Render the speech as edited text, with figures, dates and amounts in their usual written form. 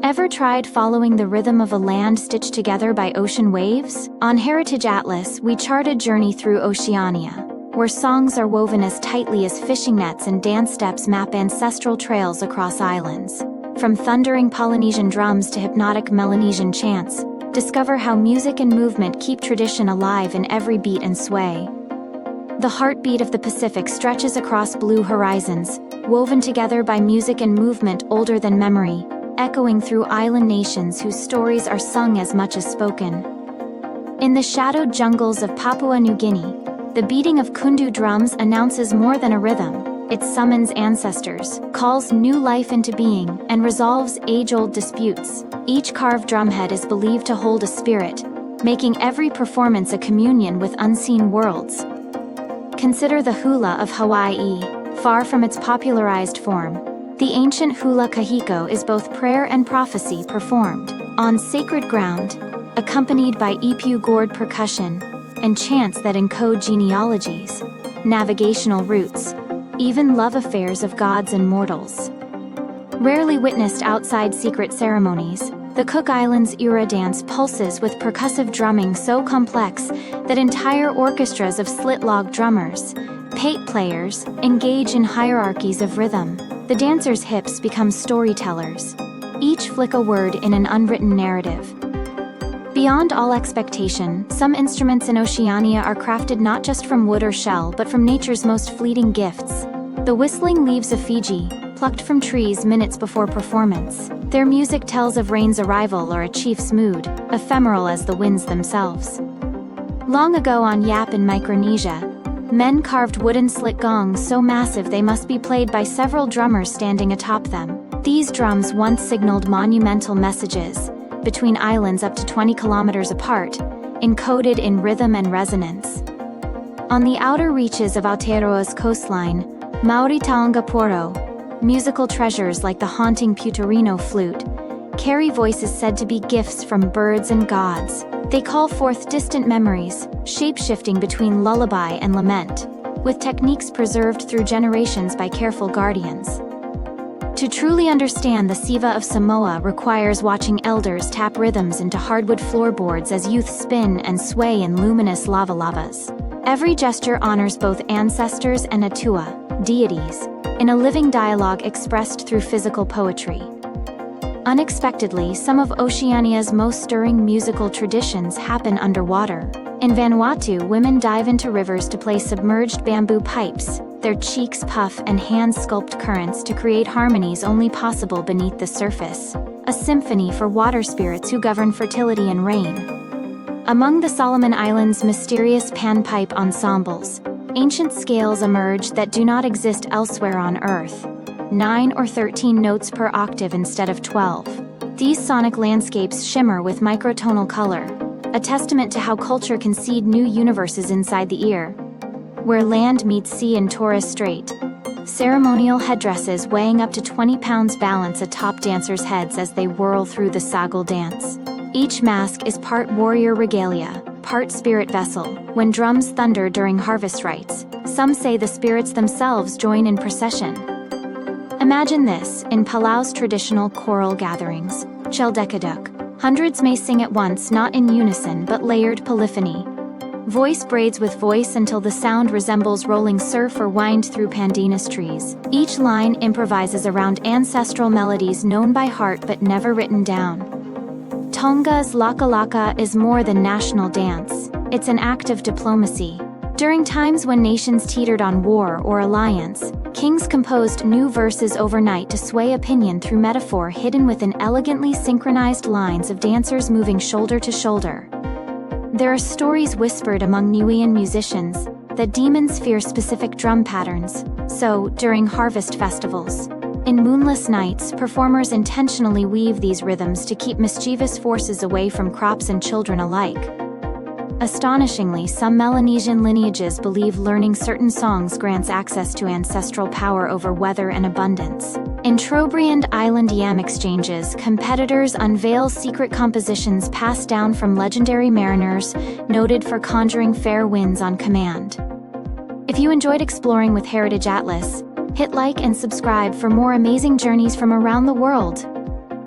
Ever tried following the rhythm of a land stitched together by ocean waves? On Heritage Atlas, we chart a journey through Oceania, where songs are woven as tightly as fishing nets and dance steps map ancestral trails across islands. From thundering Polynesian drums to hypnotic Melanesian chants, discover how music and movement keep tradition alive in every beat and sway. The heartbeat of the Pacific stretches across blue horizons, woven together by music and movement older than memory, echoing through island nations whose stories are sung as much as spoken. In the shadowed jungles of Papua New Guinea, the beating of kundu drums announces more than a rhythm. It summons ancestors, calls new life into being, and resolves age-old disputes. Each carved drumhead is believed to hold a spirit, making every performance a communion with unseen worlds. Consider the hula of Hawaii. Far from its popularized form, the ancient hula kahiko is both prayer and prophecy performed on sacred ground, accompanied by ipu gourd percussion and chants that encode genealogies, navigational routes, even love affairs of gods and mortals. Rarely witnessed outside secret ceremonies, the Cook Islands' Ura dance pulses with percussive drumming so complex that entire orchestras of slit-log drummers, pate players, engage in hierarchies of rhythm. The dancers' hips become storytellers, each flick a word in an unwritten narrative. Beyond all expectation, some instruments in Oceania are crafted not just from wood or shell but from nature's most fleeting gifts. The whistling leaves of Fiji, plucked from trees minutes before performance. Their music tells of rain's arrival or a chief's mood, ephemeral as the winds themselves. Long ago on Yap in Micronesia, men carved wooden slit gongs so massive they must be played by several drummers standing atop them. These drums once signaled monumental messages, between islands up to 20 kilometers apart, encoded in rhythm and resonance. On the outer reaches of Aotearoa's coastline, Maori Taongaporo, musical treasures like the haunting Putorino flute, carry voices said to be gifts from birds and gods. They call forth distant memories, shape-shifting between lullaby and lament, with techniques preserved through generations by careful guardians. To truly understand the Siva of Samoa requires watching elders tap rhythms into hardwood floorboards as youth spin and sway in luminous lava-lavas. Every gesture honors both ancestors and Atua, deities, in a living dialogue expressed through physical poetry. Unexpectedly, some of Oceania's most stirring musical traditions happen underwater. In Vanuatu, women dive into rivers to play submerged bamboo pipes, their cheeks puff and hands sculpt currents to create harmonies only possible beneath the surface, a symphony for water spirits who govern fertility and rain. Among the Solomon Islands' mysterious panpipe ensembles, ancient scales emerge that do not exist elsewhere on Earth. 9 or 13 notes per octave instead of 12. These sonic landscapes shimmer with microtonal color, a testament to how culture can seed new universes inside the ear. Where land meets sea in Torres Strait, ceremonial headdresses weighing up to 20 pounds balance atop dancers' heads as they whirl through the sagal dance. Each mask is part warrior regalia, part spirit vessel. When drums thunder during harvest rites, some say the spirits themselves join in procession. Imagine this, in Palau's traditional choral gatherings, Cheldekaduk, hundreds may sing at once, not in unison but layered polyphony. Voice braids with voice until the sound resembles rolling surf or wind through pandanus trees. Each line improvises around ancestral melodies known by heart but never written down. Tonga's Laka Laka is more than national dance. It's an act of diplomacy. During times when nations teetered on war or alliance, kings composed new verses overnight to sway opinion through metaphor hidden within elegantly synchronized lines of dancers moving shoulder to shoulder. There are stories whispered among Niuean musicians that demons fear specific drum patterns, so, during harvest festivals, in moonless nights, performers intentionally weave these rhythms to keep mischievous forces away from crops and children alike. Astonishingly, some Melanesian lineages believe learning certain songs grants access to ancestral power over weather and abundance. In Trobriand Island yam exchanges, competitors unveil secret compositions passed down from legendary mariners, noted for conjuring fair winds on command. If you enjoyed exploring with Heritage Atlas, hit like and subscribe for more amazing journeys from around the world.